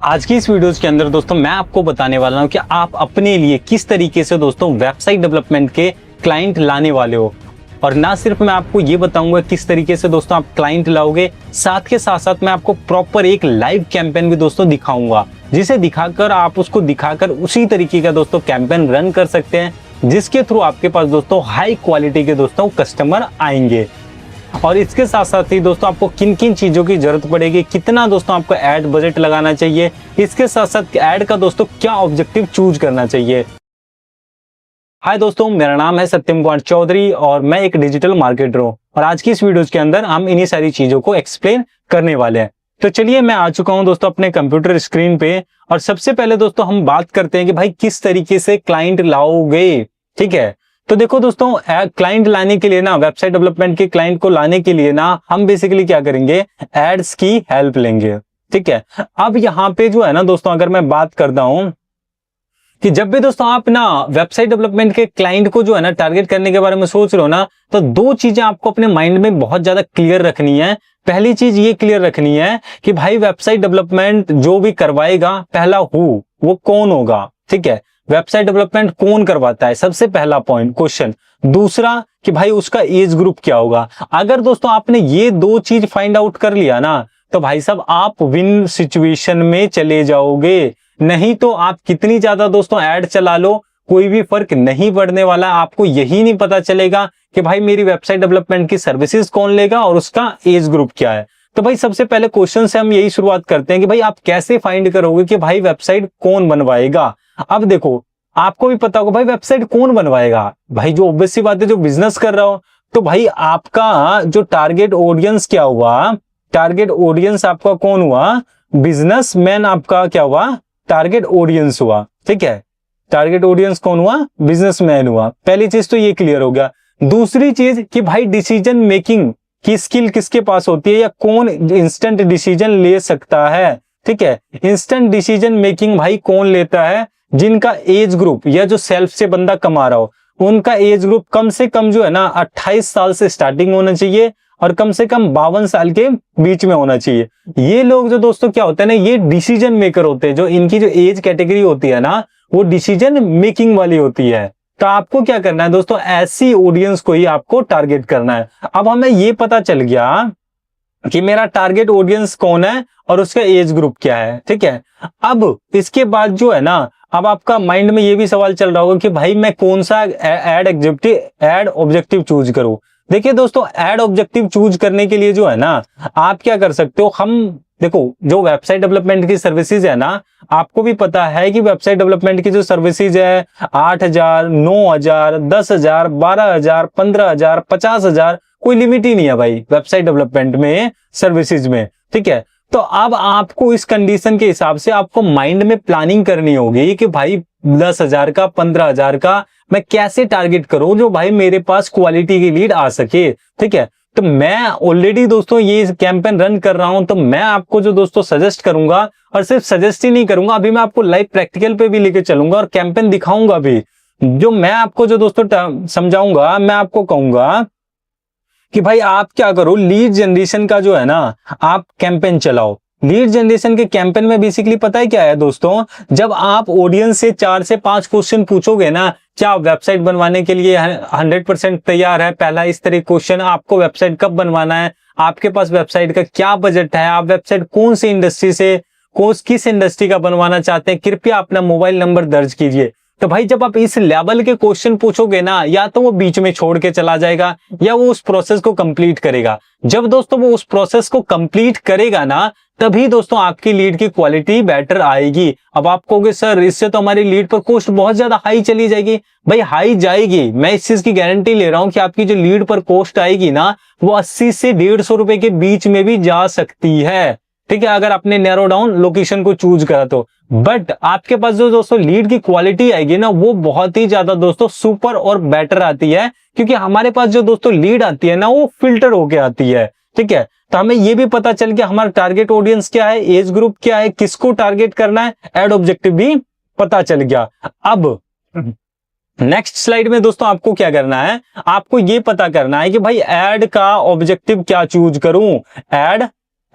आज की इस वीडियोस के अंदर दोस्तों मैं आपको बताने वाला हूं कि आप अपने लिए किस तरीके से दोस्तों वेबसाइट डेवलपमेंट के क्लाइंट लाने वाले हो। और ना सिर्फ मैं आपको ये बताऊंगा किस तरीके से दोस्तों आप क्लाइंट लाओगे, साथ के साथ साथ मैं आपको प्रॉपर एक लाइव कैंपेन भी दोस्तों दिखाऊंगा, जिसे दिखाकर आप उसको दिखाकर उसी तरीके का दोस्तों कैंपेन रन कर सकते हैं, जिसके थ्रू आपके पास दोस्तों हाई क्वालिटी के दोस्तों कस्टमर आएंगे। और इसके साथ साथ ही दोस्तों आपको किन किन चीजों की जरूरत पड़ेगी, कितना दोस्तों आपको ऐड बजट लगाना चाहिए, इसके साथ साथ ऐड का दोस्तों क्या ऑब्जेक्टिव चूज करना चाहिए। हाय दोस्तों, मेरा नाम है सत्यम कुमार चौधरी और मैं एक डिजिटल मार्केटर हूं और आज की इस वीडियो के अंदर हम इन्हीं सारी चीजों को एक्सप्लेन करने वाले हैं। तो चलिए मैं आ चुका हूं दोस्तों अपने कंप्यूटर स्क्रीन पे और सबसे पहले दोस्तों हम बात करते हैं कि भाई किस तरीके से क्लाइंट लाओगे। ठीक है, तो देखो दोस्तों क्लाइंट लाने के लिए ना, वेबसाइट डेवलपमेंट के क्लाइंट को लाने के लिए ना हम बेसिकली क्या करेंगे, एड्स की हेल्प लेंगे। ठीक है, अब यहाँ पे जो है ना दोस्तों, अगर मैं बात करता हूं कि जब भी दोस्तों आप ना वेबसाइट डेवलपमेंट के क्लाइंट को जो है ना टारगेट करने के बारे में सोच रहे हो ना, तो दो चीजें आपको अपने माइंड में बहुत ज्यादा क्लियर रखनी है। पहली चीज ये क्लियर रखनी है कि भाई वेबसाइट डेवलपमेंट जो भी करवाएगा, पहला वो कौन होगा। ठीक है, वेबसाइट डेवलपमेंट कौन करवाता है, सबसे पहला पॉइंट क्वेश्चन। दूसरा कि भाई उसका एज ग्रुप क्या होगा। अगर दोस्तों आपने ये दो चीज फाइंड आउट कर लिया ना, तो भाई साहब आप विन सिचुएशन में चले जाओगे। नहीं तो आप कितनी ज्यादा दोस्तों ऐड चला लो, कोई भी फर्क नहीं पड़ने वाला। आपको यही नहीं पता चलेगा कि भाई मेरी वेबसाइट डेवलपमेंट की सर्विसेज कौन लेगा और उसका एज ग्रुप क्या है। तो भाई सबसे पहले क्वेश्चन से हम यही शुरुआत करते हैं कि भाई आप कैसे फाइंड करोगे कि भाई वेबसाइट कौन बनवाएगा। अब देखो, आपको भी पता होगा भाई वेबसाइट कौन बनवाएगा, भाई जो ऑब्वियस सी बात है, जो बिजनेस कर रहा हो। तो भाई आपका जो टारगेट ऑडियंस क्या हुआ, टारगेट ऑडियंस आपका कौन हुआ, बिजनेसमैन आपका क्या हुआ, टारगेट ऑडियंस हुआ। ठीक है, टारगेट ऑडियंस कौन हुआ, बिजनेसमैन हुआ। पहली चीज तो ये क्लियर हो गया। दूसरी चीज कि भाई डिसीजन मेकिंग की स्किल किसके पास होती है, या कौन इंस्टेंट डिसीजन ले सकता है। ठीक है, इंस्टेंट डिसीजन मेकिंग भाई कौन लेता है, जिनका एज ग्रुप या जो सेल्फ से बंदा कमा रहा हो, उनका एज ग्रुप कम से कम जो है ना 28 साल से स्टार्टिंग होना चाहिए और कम से कम 52 साल के बीच में होना चाहिए। ये लोग जो दोस्तों क्या होते हैं ना, ये डिसीजन मेकर होते हैं। जो इनकी जो एज कैटेगरी होती है ना, वो डिसीजन मेकिंग वाली होती है। तो आपको क्या करना है दोस्तों, ऐसी ऑडियंस को ही आपको टारगेट करना है। अब हमें ये पता चल गया कि मेरा टारगेट ऑडियंस कौन है और उसका एज ग्रुप क्या है। ठीक है, अब इसके बाद जो है ना, अब आपका माइंड में ये भी सवाल चल रहा होगा कि भाई मैं कौन सा एड ऑब्जेक्टिव चूज करूं। देखिए दोस्तों, एड ऑब्जेक्टिव चूज करने के लिए जो है ना, आप क्या कर सकते हो, हम देखो जो वेबसाइट डेवलपमेंट की सर्विसेज है ना, आपको भी पता है कि वेबसाइट डेवलपमेंट की जो सर्विसेज है 8,000, 9,000, 10,000, 12,000, 15,000, 50,000, कोई लिमिट ही नहीं है भाई वेबसाइट डेवलपमेंट में, सर्विसेज में। ठीक है, तो अब आपको इस कंडीशन के हिसाब से आपको माइंड में प्लानिंग करनी होगी कि भाई 10,000 का, 15,000 का मैं कैसे टारगेट करूं जो भाई मेरे पास क्वालिटी की लीड आ सके। ठीक है, तो मैं ऑलरेडी दोस्तों ये कैंपेन रन कर रहा हूं, तो मैं आपको जो दोस्तों सजेस्ट करूंगा, और सिर्फ सजेस्ट ही नहीं करूंगा, अभी मैं आपको लाइव प्रैक्टिकल पे भी लेके चलूंगा और कैंपेन दिखाऊंगा भी। जो मैं आपको जो दोस्तों समझाऊंगा, मैं आपको कहूंगा कि भाई आप क्या करो, लीड जनरेशन का जो है ना आप कैंपेन चलाओ। लीड जनरेशन के कैंपेन में बेसिकली पता है क्या है दोस्तों, जब आप ऑडियंस से 4 से 5 क्वेश्चन पूछोगे ना, क्या आप वेबसाइट बनवाने के लिए 100% तैयार है, पहला इस तरह क्वेश्चन, आपको वेबसाइट कब बनवाना है, आपके पास वेबसाइट का क्या बजट है, आप वेबसाइट कौन सी इंडस्ट्री से, किस इंडस्ट्री का बनवाना चाहते हैं, कृपया अपना मोबाइल नंबर दर्ज कीजिए। तो भाई जब आप इस लेवल के क्वेश्चन पूछोगे ना, या तो वो बीच में छोड़ के चला जाएगा या वो उस प्रोसेस को कंप्लीट करेगा। जब दोस्तों वो उस प्रोसेस को कंप्लीट करेगा ना, तभी दोस्तों आपकी लीड की क्वालिटी बेटर आएगी। अब आप कहोगे सर इससे तो हमारी लीड पर कॉस्ट बहुत ज्यादा हाई चली जाएगी। भाई हाई जाएगी, मैं इस चीज की गारंटी ले रहा हूं कि आपकी जो लीड पर कॉस्ट आएगी ना, वो 80 से 150 रुपए के बीच में भी जा सकती है। ठीक है, अगर आपने नैरो डाउन लोकेशन को चूज करा तो। बट आपके पास जो दोस्तों लीड की क्वालिटी आएगी ना, वो बहुत ही ज्यादा दोस्तों सुपर और बेटर आती है, क्योंकि हमारे पास जो दोस्तों लीड आती है ना, वो फिल्टर होके आती है। ठीक है, तो हमें ये भी पता चल गया हमारा टारगेट ऑडियंस क्या है, एज ग्रुप क्या है, किसको टारगेट करना है, एड ऑब्जेक्टिव भी पता चल गया। अब नेक्स्ट स्लाइड में दोस्तों आपको क्या करना है, आपको ये पता करना है कि भाई एड का ऑब्जेक्टिव क्या चूज करूं,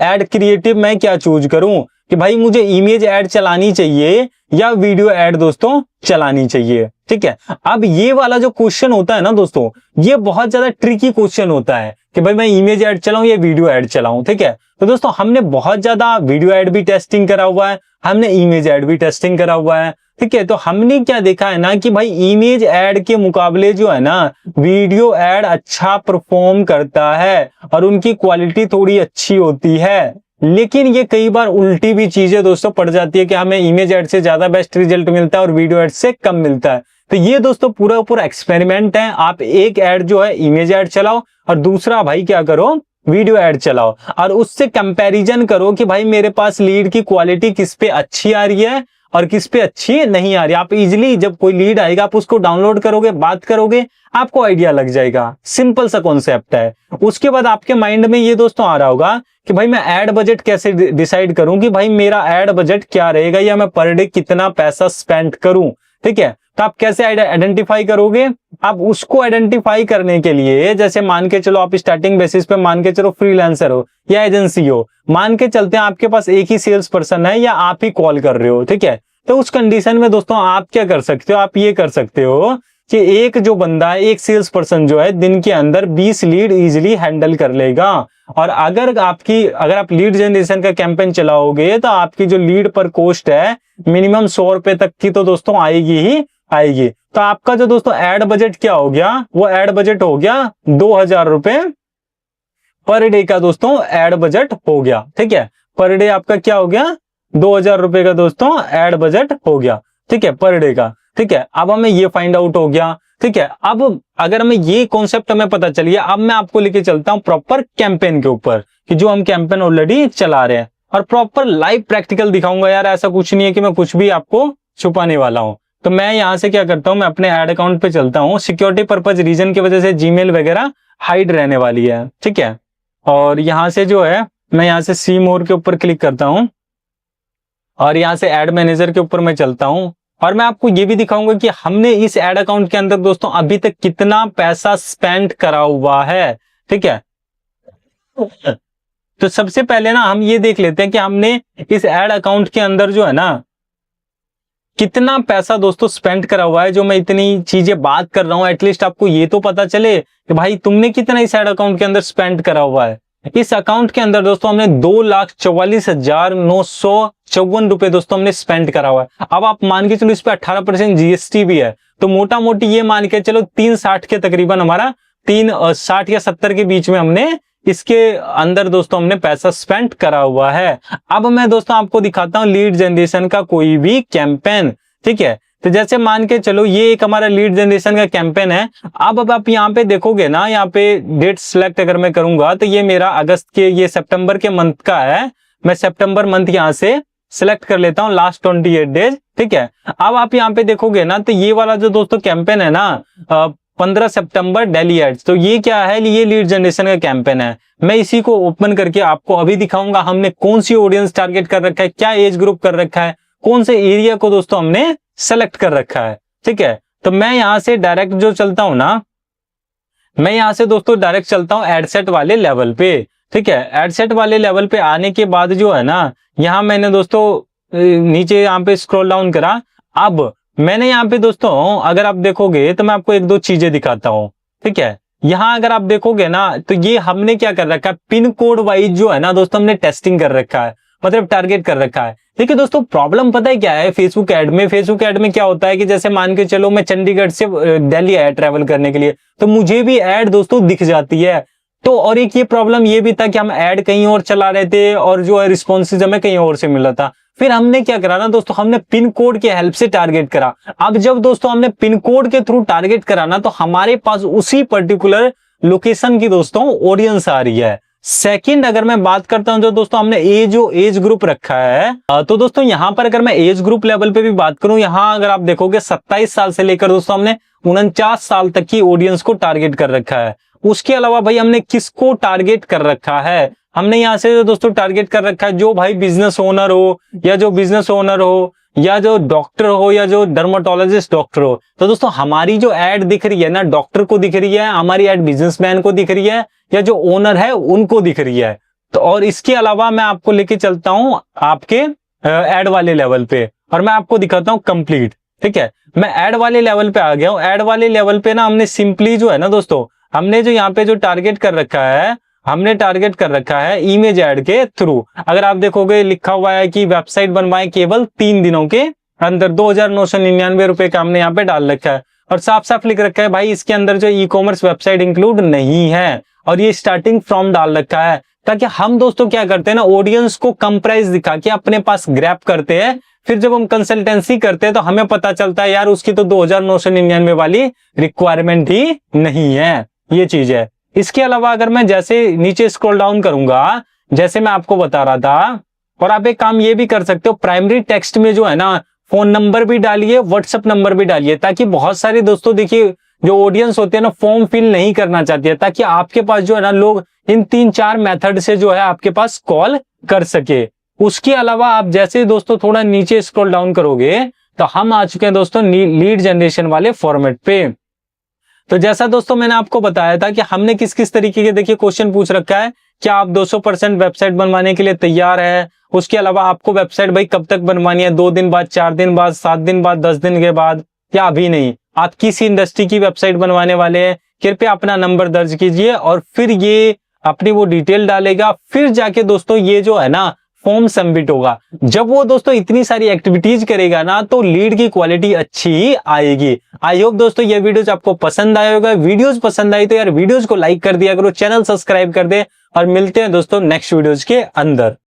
एड क्रिएटिव मैं क्या चूज करूं। कि भाई मुझे इमेज ऐड चलानी चाहिए या वीडियो ऐड दोस्तों चलानी चाहिए। ठीक है, अब ये वाला जो क्वेश्चन होता है ना दोस्तों, ये बहुत ज्यादा ट्रिकी क्वेश्चन होता है कि भाई मैं इमेज ऐड चलाऊं या वीडियो ऐड चलाऊं। ठीक है, तो दोस्तों हमने बहुत ज्यादा वीडियो ऐड भी टेस्टिंग करा हुआ है, हमने इमेज ऐड भी टेस्टिंग करा हुआ है। ठीक है, तो हमने क्या देखा है ना कि भाई इमेज ऐड के मुकाबले जो है ना वीडियो ऐड अच्छा परफॉर्म करता है और उनकी क्वालिटी थोड़ी अच्छी होती है। लेकिन ये कई बार उल्टी भी चीजें दोस्तों पड़ जाती है कि हमें इमेज ऐड से ज्यादा बेस्ट रिजल्ट मिलता है और वीडियो ऐड से कम मिलता है। तो ये दोस्तों पूरा पूरा एक्सपेरिमेंट है। आप एक ऐड जो है इमेज ऐड चलाओ और दूसरा भाई क्या करो, वीडियो ऐड चलाओ, और उससे कंपैरिजन करो कि भाई मेरे पास लीड की क्वालिटी किस पे अच्छी आ रही है और किस पे अच्छी नहीं आ रही। आप इजीली जब कोई लीड आएगा आप उसको डाउनलोड करोगे, बात करोगे, आपको आइडिया लग जाएगा। सिंपल सा कॉन्सेप्ट है। उसके बाद आपके माइंड में ये दोस्तों आ रहा होगा कि भाई मैं ऐड बजट कैसे डिसाइड करूं कि भाई मेरा ऐड बजट क्या रहेगा या मैं पर डे कितना पैसा स्पेंड करूं। ठीक है, तो आप कैसे आइडेंटिफाई करोगे? आप उसको आइडेंटिफाई करने के लिए जैसे मान के चलो आप स्टार्टिंग बेसिस पे मान के चलो फ्रीलांसर हो या एजेंसी हो, मान के चलते हैं आपके पास एक ही सेल्स पर्सन है या आप ही कॉल कर रहे हो। ठीक है, तो उस कंडीशन में दोस्तों आप क्या कर सकते हो, आप ये कर सकते हो कि एक जो बंदा है, एक सेल्स पर्सन जो है दिन के अंदर 20 लीड इजीली हैंडल कर लेगा। और अगर आप लीड जनरेशन का कैंपेन चलाओगे तो आपकी जो लीड पर कॉस्ट है मिनिमम 100 रुपए तक की तो दोस्तों आएगी ही आएगी। तो आपका जो दोस्तों ऐड बजट क्या हो गया, वो ऐड बजट हो गया 2000 रुपए पर डे का दोस्तों ऐड बजट हो गया। ठीक है, पर डे आपका क्या हो गया, 2000 रुपए का दोस्तों ऐड बजट हो गया। ठीक है, पर डे का। ठीक है, अब हमें ये फाइंड आउट हो गया। ठीक है, अब अगर हमें ये कॉन्सेप्ट हमें पता चल गया, अब मैं आपको लेके चलता हूं प्रॉपर कैंपेन के ऊपर कि जो हम कैंपेन ऑलरेडी चला रहे हैं, और प्रॉपर लाइव प्रैक्टिकल दिखाऊंगा। यार ऐसा कुछ नहीं है कि मैं कुछ भी आपको छुपाने वाला हूं। तो मैं यहां से क्या करता हूं, मैं अपने ऐड अकाउंट पे चलता हूं। सिक्योरिटी पर्पज रीजन की वजह से जीमेल वगैरह हाइड रहने वाली है। ठीक है, और यहां से जो है मैं यहां से सी मोर के ऊपर क्लिक करता हूं और यहां से एड मैनेजर के ऊपर मैं चलता हूं, और मैं आपको ये भी दिखाऊंगा कि हमने इस एड अकाउंट के अंदर दोस्तों अभी तक कितना पैसा स्पेंड करा हुआ है। ठीक है, तो सबसे पहले ना हम ये देख लेते हैं कि हमने इस एड अकाउंट के अंदर जो है ना कितना पैसा दोस्तों स्पेंड करा हुआ है। जो मैं इतनी चीजें बात कर रहा हूं, एटलीस्ट आपको ये तो पता चले कि भाई तुमने कितना इस एड अकाउंट के अंदर स्पेंड करा हुआ है। इस अकाउंट के अंदर दोस्तों हमने 2,44,954 रुपए दोस्तों हमने स्पेंड करा हुआ है। अब आप मान के चलो इस पे 18% जीएसटी भी है, तो मोटा मोटी ये मान के चलो 360 के तकरीबन हमारा 360 या 70 के बीच में हमने इसके अंदर दोस्तों हमने पैसा स्पेंड करा हुआ है। अब मैं दोस्तों आपको दिखाता हूं लीड जनरेशन का कोई भी कैंपेन। ठीक है, तो जैसे मान के चलो ये एक हमारा लीड जनरेशन का कैंपेन है। अब आप यहाँ पे देखोगे ना, यहाँ पे डेट सिलेक्ट अगर मैं करूंगा तो ये मेरा अगस्त के, ये सितंबर के मंथ का है। मैं सितंबर मंथ यहाँ से सिलेक्ट कर लेता हूँ, लास्ट 28 डेज। ठीक है, अब आप यहाँ पे देखोगे ना तो ये वाला जो दोस्तों कैंपेन है ना 15 सितंबर दिल्ली एड्स, तो ये क्या है, ये लीड जनरेशन का कैंपेन है। मैं इसी को ओपन करके आपको अभी दिखाऊंगा हमने कौन सी ऑडियंस टारगेट कर रखा है, क्या एज ग्रुप कर रखा है, कौन से एरिया को दोस्तों हमने सेलेक्ट कर रखा है। ठीक है, तो मैं यहां से डायरेक्ट जो चलता हूं ना, मैं यहां से दोस्तों डायरेक्ट चलता हूं एडसेट वाले लेवल पे। ठीक है, एडसेट वाले लेवल पे आने के बाद जो है ना, यहां मैंने दोस्तों नीचे यहाँ पे स्क्रॉल डाउन करा। अब मैंने यहाँ पे दोस्तों अगर आप देखोगे तो मैं आपको एक दो चीजें दिखाता हूं। ठीक है, यहां अगर आप देखोगे ना तो ये हमने क्या कर रखा है, पिन कोड वाइज जो है ना दोस्तों हमने टेस्टिंग कर रखा है, मतलब टारगेट कर रखा है। देखिए दोस्तों प्रॉब्लम पता है क्या है फेसबुक ऐड में, फेसबुक ऐड में क्या होता है कि जैसे मान के चलो मैं चंडीगढ़ से दिल्ली आया ट्रैवल करने के लिए, तो मुझे भी ऐड दोस्तों दिख जाती है। तो और एक ये प्रॉब्लम ये भी था कि हम ऐड कहीं और चला रहे थे और जो है रिस्पॉन्सेज हमें कहीं और से मिल रहा था। फिर हमने क्या करा ना दोस्तों, हमने पिन कोड के हेल्प से टारगेट करा। अब जब दोस्तों हमने पिन कोड के थ्रू टारगेट करा ना, तो हमारे पास उसी पर्टिकुलर लोकेशन की दोस्तों ऑडियंस आ रही है। सेकंड अगर मैं बात करता हूं जो दोस्तों हमने एज ग्रुप रखा है, तो दोस्तों यहां पर अगर मैं एज ग्रुप लेवल पे भी बात करूं, यहां अगर आप देखोगे 27 साल से लेकर दोस्तों हमने 49 साल तक की ऑडियंस को टारगेट कर रखा है। उसके अलावा भाई हमने किसको टारगेट कर रखा है, हमने यहां से दोस्तों टारगेट कर रखा है जो भाई बिजनेस ओनर हो या जो बिजनेस ओनर हो या जो डॉक्टर हो या जो डर्माटोलॉजिस्ट डॉक्टर हो। तो दोस्तों हमारी जो एड दिख रही है ना डॉक्टर को दिख रही है, हमारी एड बिजनेसमैन को दिख रही है या जो ओनर है उनको दिख रही है। तो और इसके अलावा मैं आपको लेके चलता हूं आपके ऐड वाले लेवल पे, और मैं आपको दिखाता हूँ कंप्लीट। ठीक है, मैं ऐड वाले लेवल पे आ गया हूँ। ऐड वाले लेवल पे ना हमने सिंपली जो है ना दोस्तों, हमने जो यहाँ पे जो टारगेट कर रखा है, हमने टारगेट कर रखा है इमेज ऐड के थ्रू। अगर आप देखोगे लिखा हुआ है कि वेबसाइट बनवाए केवल 3 दिनों के अंदर, 2,999 रुपए का हमने यहाँ पे डाल रखा है, और साफ साफ लिख रखा है भाई इसके अंदर जो ई कॉमर्स वेबसाइट इंक्लूड नहीं है, और ये स्टार्टिंग फ्रॉम डाल रखा है, ताकि हम दोस्तों क्या करते हैं ना, ऑडियंस को कम प्राइस दिखा के अपने पास ग्रैब करते हैं। फिर जब हम कंसल्टेंसी करते हैं तो हमें पता चलता है यार उसकी तो 2,999 वाली रिक्वायरमेंट ही नहीं है। ये चीज है। इसके अलावा अगर मैं जैसे नीचे स्क्रॉल डाउन करूंगा, जैसे मैं आपको बता रहा था, और आप एक काम ये भी कर सकते हो, प्राइमरी टेक्स्ट में जो है ना फोन नंबर भी डालिए, व्हाट्सएप नंबर भी डालिए, ताकि बहुत सारे दोस्तों देखिए जो ऑडियंस होते हैं ना फॉर्म फिल नहीं करना चाहती है, ताकि आपके पास जो है ना लोग इन 3-4 मेथड से जो है आपके पास कॉल कर सके। उसके अलावा आप जैसे दोस्तों थोड़ा नीचे स्क्रॉल डाउन करोगे तो हम आ चुके हैं दोस्तों लीड जनरेशन वाले फॉर्मेट पे। तो जैसा दोस्तों मैंने आपको बताया था कि हमने किस किस तरीके के देखिए क्वेश्चन पूछ रखा है, क्या आप 200% वेबसाइट बनवाने के लिए तैयार है। उसके अलावा आपको वेबसाइट भाई कब तक बनवानी है, 2 दिन बाद, 4 दिन बाद, 7 दिन बाद, 10 दिन के बाद, या अभी नहीं। आप किस इंडस्ट्री की वेबसाइट बनवाने वाले हैं, कृपया अपना नंबर दर्ज कीजिए, और फिर ये अपनी वो डिटेल डालेगा। फिर जाके दोस्तों ये जो है ना फॉर्म सबमिट होगा। जब वो दोस्तों इतनी सारी एक्टिविटीज करेगा ना तो लीड की क्वालिटी अच्छी आएगी। आई होप दोस्तों ये वीडियोस आपको पसंद आया होगा। वीडियोस पसंद आई तो यार वीडियोस को लाइक कर दिया करो, चैनल सब्सक्राइब कर दे, और मिलते हैं दोस्तों नेक्स्ट वीडियोस के अंदर।